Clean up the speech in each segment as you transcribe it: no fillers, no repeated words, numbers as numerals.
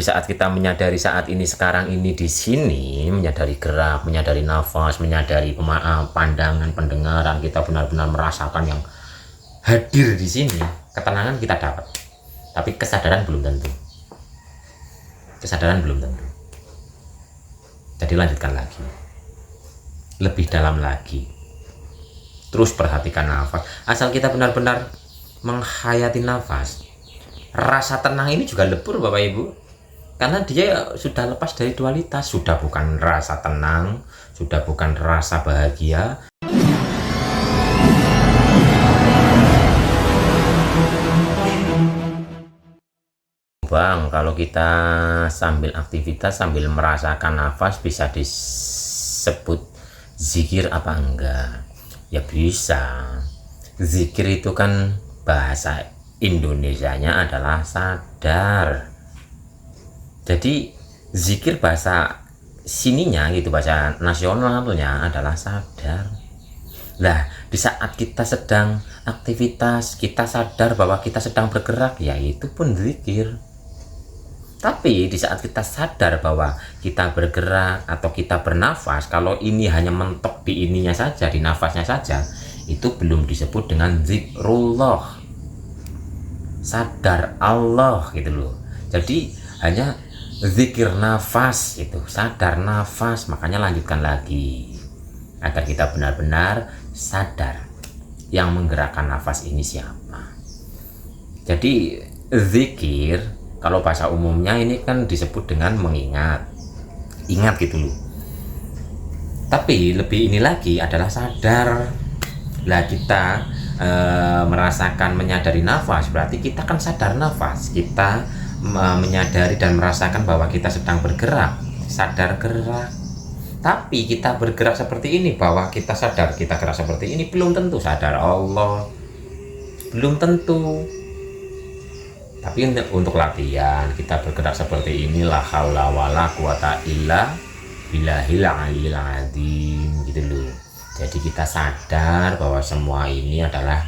Di saat kita menyadari saat ini, sekarang ini, di sini, menyadari gerak, menyadari nafas, menyadari pandangan, pendengaran, kita benar-benar merasakan yang hadir di sini, ketenangan kita dapat. Tapi kesadaran belum tentu. Kesadaran belum tentu. Jadi lanjutkan lagi. Lebih dalam lagi. Terus perhatikan nafas. Asal kita benar-benar menghayati nafas. Rasa tenang ini juga lebur Bapak Ibu. Karena dia sudah lepas dari dualitas, sudah bukan rasa tenang, sudah bukan rasa bahagia. Bang, kalau kita sambil aktivitas, sambil merasakan nafas, bisa disebut zikir apa enggak? Ya bisa. Zikir itu kan bahasa Indonesianya adalah sadar. Jadi zikir bahasa sininya gitu, bahasa nasionalnya adalah sadar. Nah, di saat kita sedang aktivitas, kita sadar bahwa kita sedang bergerak, ya itu pun zikir. Tapi di saat kita sadar bahwa kita bergerak atau kita bernafas, kalau ini hanya mentok di ininya saja, di nafasnya saja, itu belum disebut dengan zikrullah. Sadar Allah gitu loh. Jadi hanya zikir nafas itu, sadar nafas. Makanya lanjutkan lagi agar kita benar-benar sadar yang menggerakkan nafas ini siapa. Jadi zikir kalau bahasa umumnya ini kan disebut dengan mengingat, ingat gitu loh. Tapi lebih ini lagi adalah sadar. Lah kita merasakan, menyadari nafas, berarti kita kan sadar nafas, kita menyadari dan merasakan bahwa kita sedang bergerak, sadar gerak. Tapi kita bergerak seperti ini, bahwa kita sadar kita gerak seperti ini, belum tentu sadar Allah, belum tentu. Tapi untuk latihan kita bergerak seperti ini, la haula wala quwata illa billahil aliyil azim gitu loh. Jadi kita sadar bahwa semua ini adalah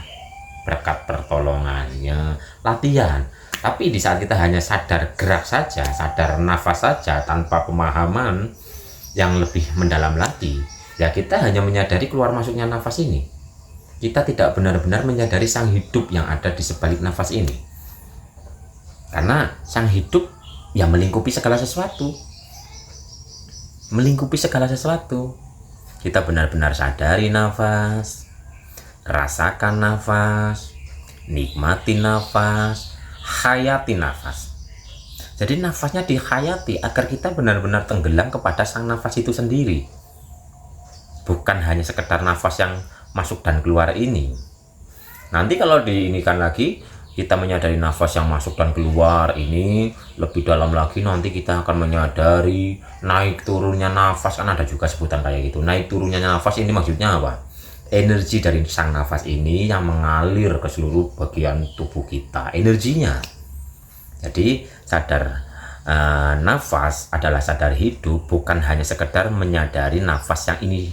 berkat pertolongannya, latihan. Tapi di saat kita hanya sadar gerak saja, sadar nafas saja, tanpa pemahaman yang lebih mendalam lagi, ya kita hanya menyadari keluar masuknya nafas ini. Kita tidak benar-benar menyadari sang hidup yang ada di sebalik nafas ini. Karena sang hidup yang melingkupi segala sesuatu. Melingkupi segala sesuatu. Kita benar-benar sadari nafas, rasakan nafas, nikmati nafas, hayati nafas. Jadi nafasnya dihayati agar kita benar-benar tenggelam kepada sang nafas itu sendiri. Bukan hanya sekedar nafas yang masuk dan keluar ini. Nanti kalau diinikan lagi, kita menyadari nafas yang masuk dan keluar ini lebih dalam lagi, nanti kita akan menyadari naik turunnya nafas. Kan ada juga sebutan kayak gitu, naik turunnya nafas. Ini maksudnya apa? Energi dari sang nafas ini yang mengalir ke seluruh bagian tubuh kita, energinya. Jadi sadar nafas adalah sadar hidup, bukan hanya sekedar menyadari nafas yang ini,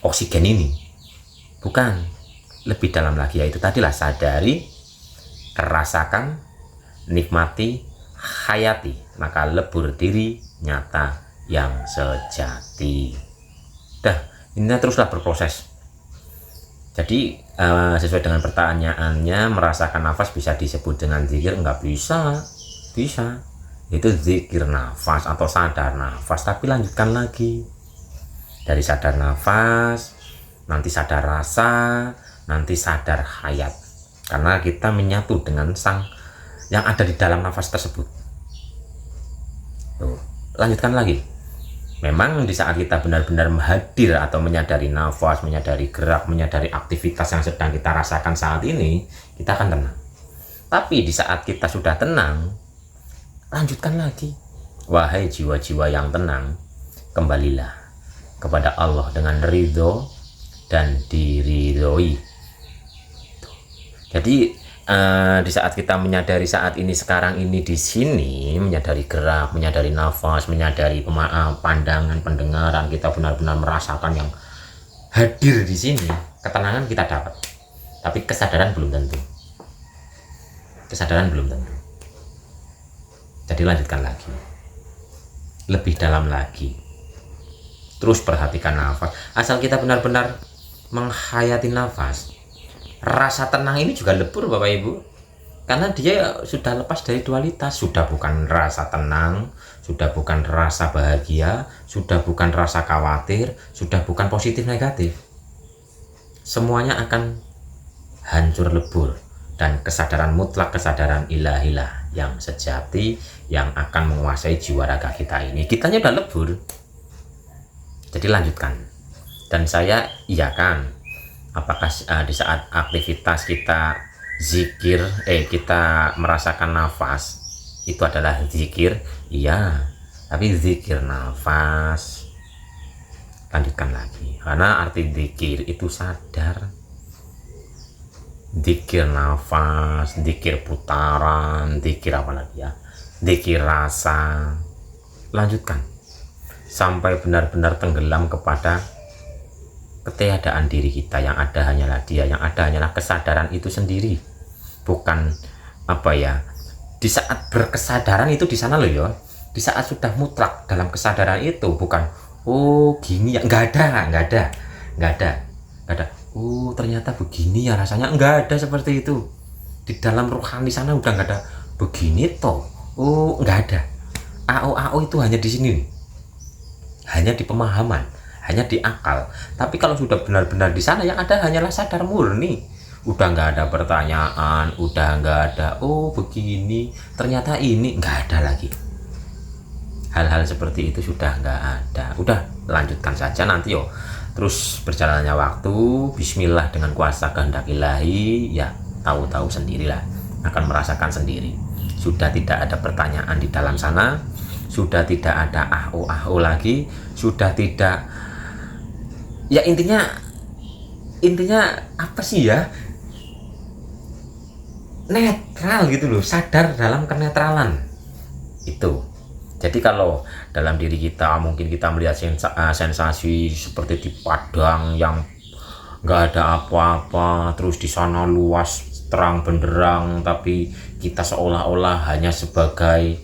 oksigen ini, bukan. Lebih dalam lagi, yaitu tadilah sadari, rasakan, nikmati, hayati, maka lebur diri nyata yang sejati. Dah, ini teruslah berproses. Jadi sesuai dengan pertanyaannya, merasakan nafas bisa disebut dengan zikir? Enggak bisa. Bisa, itu zikir nafas atau sadar nafas. Tapi lanjutkan lagi, dari sadar nafas, nanti sadar rasa, nanti sadar hayat. Karena kita menyatu dengan sang yang ada di dalam nafas tersebut. Tuh, lanjutkan lagi. Memang di saat kita benar-benar hadir atau menyadari nafas, menyadari gerak, menyadari aktivitas yang sedang kita rasakan saat ini, kita akan tenang. Tapi di saat kita sudah tenang, lanjutkan lagi. Wahai jiwa-jiwa yang tenang, kembalilah kepada Allah dengan ridho dan diridhoi. Jadi di saat kita menyadari saat ini, sekarang ini, di sini, menyadari gerak, menyadari nafas, menyadari pandangan, pendengaran, kita benar-benar merasakan yang hadir di sini, ketenangan kita dapat. Tapi kesadaran belum tentu. Kesadaran belum tentu. Jadi lanjutkan lagi, lebih dalam lagi, terus perhatikan nafas. Asal kita benar-benar menghayati nafas, rasa tenang ini juga lebur Bapak Ibu, karena dia sudah lepas dari dualitas. Sudah bukan rasa tenang, sudah bukan rasa bahagia, sudah bukan rasa khawatir, sudah bukan positif negatif. Semuanya akan hancur lebur, dan kesadaran mutlak, kesadaran ilahilah yang sejati yang akan menguasai jiwa raga kita ini. Kitanya udah lebur. Jadi lanjutkan. Dan saya iyakan, apakah di saat aktivitas kita zikir, kita merasakan nafas, itu adalah zikir? Iya, tapi zikir nafas. Lanjutkan lagi, karena arti zikir itu sadar. Zikir nafas, zikir putaran, zikir apa lagi ya, zikir rasa. Lanjutkan sampai benar-benar tenggelam kepada ketiadaan diri kita. Yang ada hanyalah dia, yang ada hanyalah kesadaran itu sendiri. Bukan apa ya, di saat berkesadaran itu di sana loh ya, di saat sudah mutlak dalam kesadaran itu, bukan oh gini ya, nggak ada. Ternyata begini ya rasanya, nggak ada seperti itu. Di dalam rohani sana udah nggak ada begini toh, nggak ada. AO itu hanya di sini, hanya di pemahaman, hanya di akal. Tapi kalau sudah benar-benar di sana, yang ada hanyalah sadar murni. Udah nggak ada pertanyaan, udah nggak ada begini ternyata ini, nggak ada lagi. Hal-hal seperti itu sudah nggak ada. Udah lanjutkan saja nanti terus berjalannya waktu, bismillah, dengan kuasa kehendak ilahi, ya tahu-tahu sendirilah, akan merasakan sendiri. Sudah tidak ada pertanyaan di dalam sana, sudah tidak ada aho lagi, sudah tidak, ya intinya apa sih ya, netral gitu loh, sadar dalam kenetralan itu. Jadi kalau dalam diri kita mungkin kita melihat sensasi seperti di padang yang nggak ada apa-apa, terus di sana luas terang benderang, tapi kita seolah-olah hanya sebagai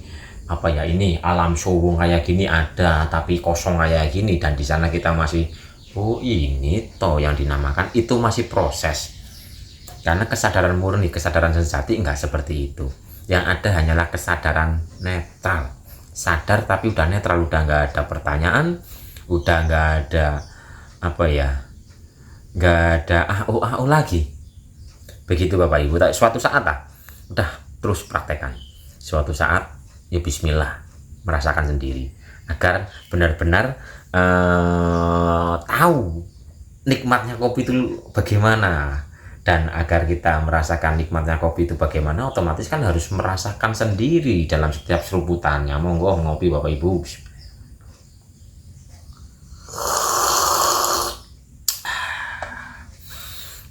apa ya, ini alam sowong kayak gini ada, tapi kosong kayak gini, dan di sana kita masih ini toh yang dinamakan, itu masih proses. Karena kesadaran murni, kesadaran sejati enggak seperti itu. Yang ada hanyalah kesadaran netral. Sadar tapi udah netral, udah nggak ada pertanyaan, udah nggak ada apa ya, nggak ada AO lagi. Begitu Bapak Ibu. Suatu saat udah terus praktekkan. Suatu saat ya bismillah, merasakan sendiri, agar benar-benar tahu nikmatnya kopi itu bagaimana. Dan agar kita merasakan nikmatnya kopi itu bagaimana, otomatis kan harus merasakan sendiri dalam setiap seruputannya. Monggo ngopi Bapak Ibu.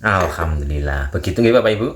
Alhamdulillah. Begitu ya Bapak Ibu.